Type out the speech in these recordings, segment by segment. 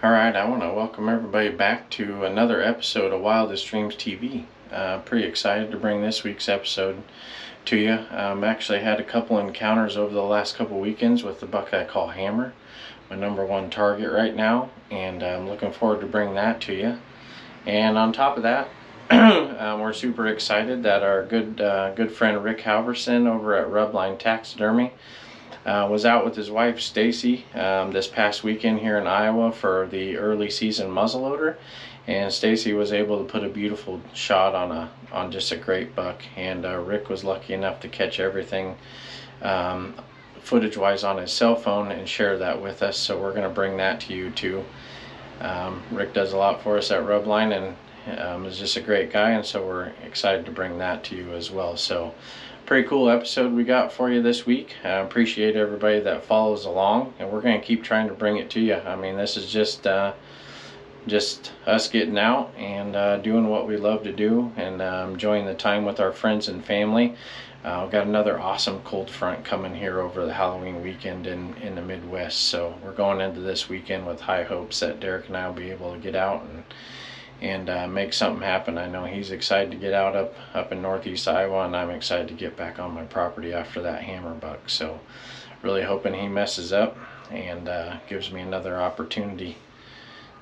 Alright, I want to welcome everybody back to another episode of Wildest Dreams TV. Pretty excited to bring this week's episode to you. Actually had a couple encounters over the last couple weekends with the buck I call Hammer, my number one target right now, and I'm looking forward to bring that to you. And on top of that, we're super excited that our good friend Rick Halverson over at Rubline Taxidermy was out with his wife Stacy this past weekend here in Iowa for the early season muzzleloader, and Stacy was able to put a beautiful shot on just a great buck, and Rick was lucky enough to catch everything footage wise on his cell phone and share that with us, so we're going to bring that to you too. Rick does a lot for us at Rubline and is just a great guy, and so we're excited to bring that to you as well. So pretty cool episode we got for you this week. I appreciate everybody that follows along, and we're going to keep trying to bring it to you. I mean, this is just us getting out and doing what we love to do, and enjoying the time with our friends and family. We've got another awesome cold front coming here over the Halloween weekend in the Midwest, so we're going into this weekend with high hopes that Derek and I will be able to get out and make something happen. I know he's excited to get out up in northeast Iowa, and I'm excited to get back on my property after that hammer buck. So really hoping he messes up and gives me another opportunity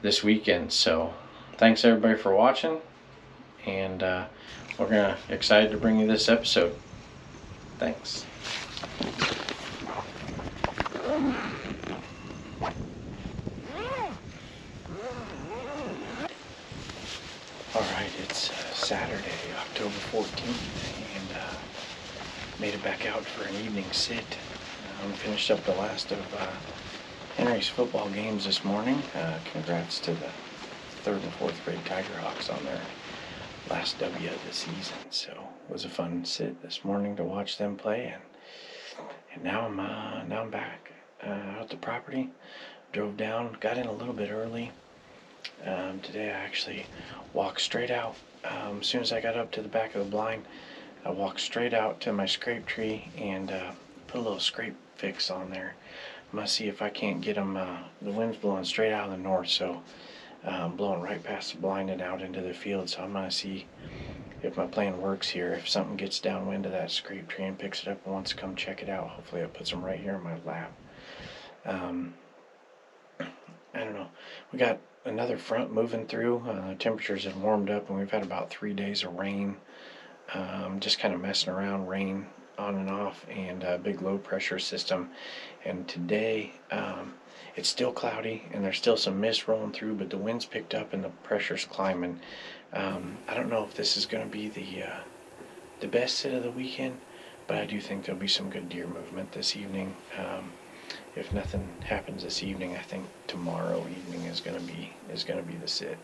this weekend. So thanks everybody for watching, and we're excited to bring you this episode. Thanks. Alright, it's Saturday, October 14th, and made it back out for an evening sit. Finished up the last of Henry's football games this morning. Congrats to the 3rd and 4th grade Tiger Hawks on their last W of the season. So it was a fun sit this morning to watch them play, and now I'm back out at the property. Drove down, got in a little bit early. Today I actually walked straight out. As soon as I got up to the back of the blind, I walked straight out to my scrape tree and put a little scrape fix on there. I'm going to see if I can't get them. The wind's blowing straight out of the north, so blowing right past the blind and out into the field. So I'm going to see if my plan works here. If something gets downwind of that scrape tree and picks it up and wants to come check it out, hopefully it puts them right here in my lap. I don't know. We got another front moving through. Temperatures have warmed up, and we've had about 3 days of rain. Just kind of messing around, rain on and off, and a big low pressure system. And today it's still cloudy and there's still some mist rolling through, but the wind's picked up and the pressure's climbing. I don't know if this is going to be the best sit of the weekend, but I do think there'll be some good deer movement this evening. If nothing happens this evening, I think tomorrow evening is going to be the sit.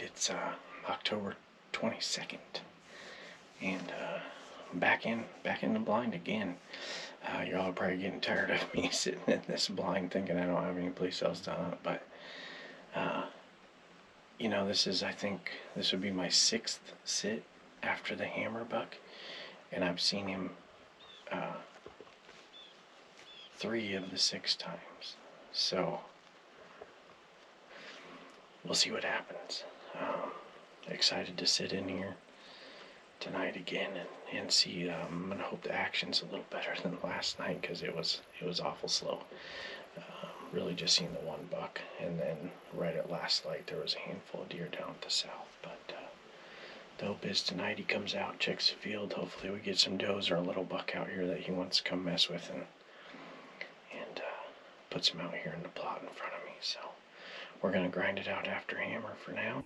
It's October 22nd, and back in the blind again. You're all probably getting tired of me sitting in this blind thinking I don't have any place else to hunt, but you know, I think this would be my 6th sit after the hammer buck, and I've seen him 3 of the 6 times. So we'll see what happens. Excited to sit in here tonight again and see. I'm gonna hope the action's a little better than last night, because it was awful slow. Really just seen the 1 buck, and then right at last light there was a handful of deer down at the south. But the hope is tonight he comes out, checks the field. Hopefully we get some does or a little buck out here that he wants to come mess with, and puts him out here in the plot in front of me. So we're gonna grind it out after hammer for now.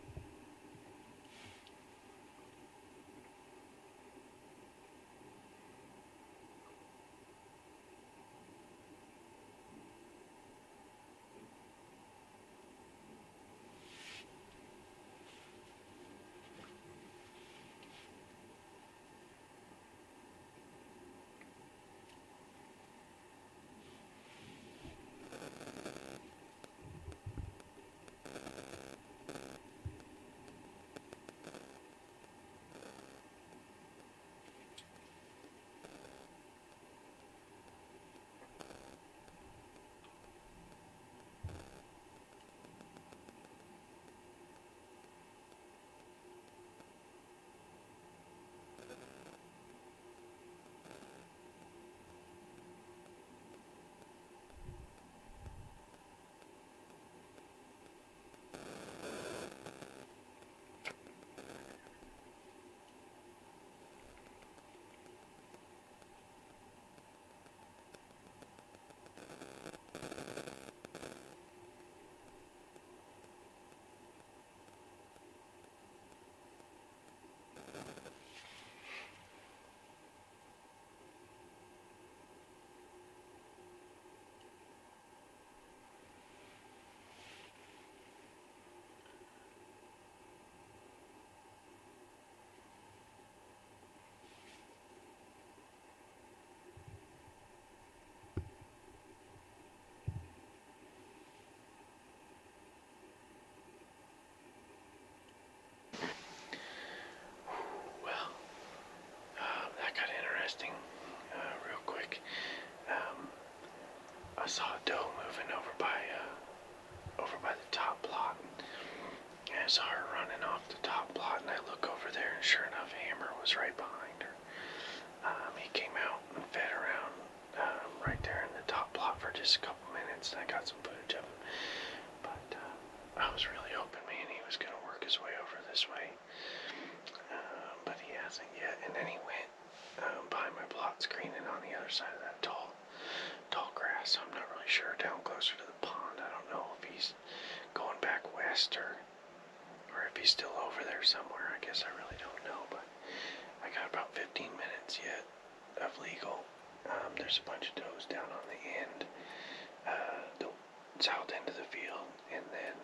Real quick. I saw a doe moving over by the top plot. And I saw her running off the top plot, and I look over there, and sure enough, Hammer was right behind her. He came out and fed around right there in the top plot for just a couple minutes, and I got some footage of him. But I was really hoping, man, he was going to work his way over this way. But he hasn't yet. And then he went behind my plot screen and on the other side of that tall grass. So I'm not really sure. Down closer to the pond, I don't know if he's going back west or if he's still over there somewhere. I guess I really don't know. But I got about 15 minutes yet of legal. There's a bunch of does down on the end, the south end of the field, and then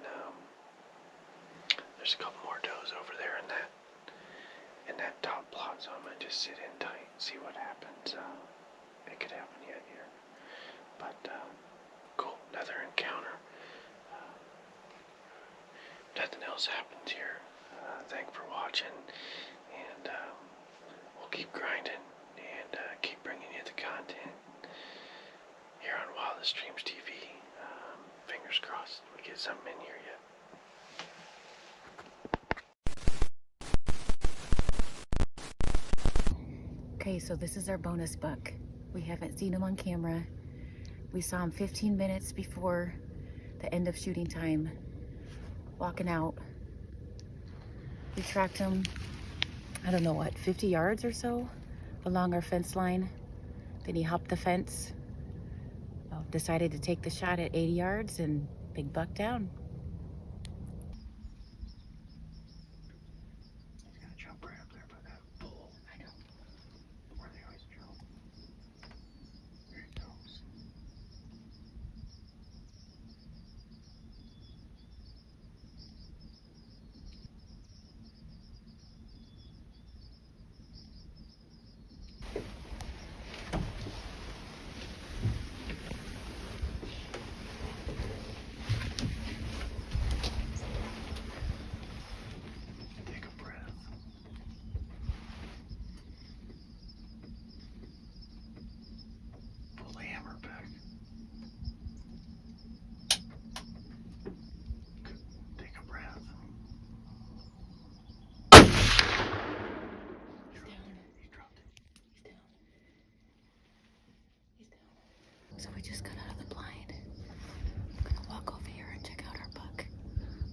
there's a couple more does over there in that top plot. So I'm gonna just sit in tight, see what happens. It could happen yet here, but cool. Another encounter. Nothing else happens here. Thanks for watching, and we'll keep grinding and keep bringing you the content here on Wildest Dreams TV. Fingers crossed we get something in here yet. Okay, so this is our bonus buck. We haven't seen him on camera. We saw him 15 minutes before the end of shooting time, walking out. We tracked him, I don't know what, 50 yards or so along our fence line. Then he hopped the fence, decided to take the shot at 80 yards, and big buck down. He's gonna jump right up there by that bull. I know. Where they always jump. There he goes. So we just got out of the blind. I'm gonna walk over here and check out our buck.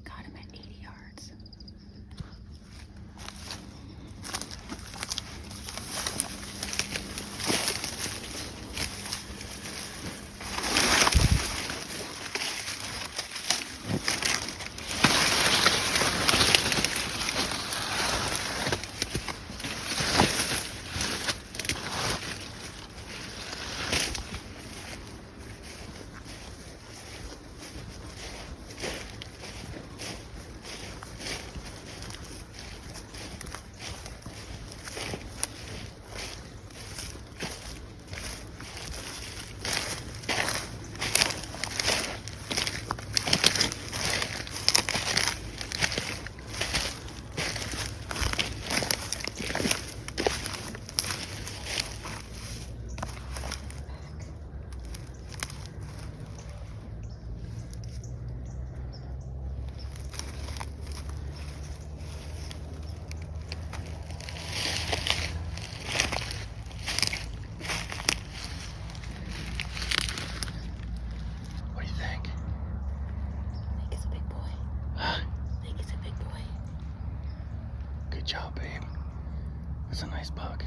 Got him at 80 yards. Good job, babe. That's a nice buck.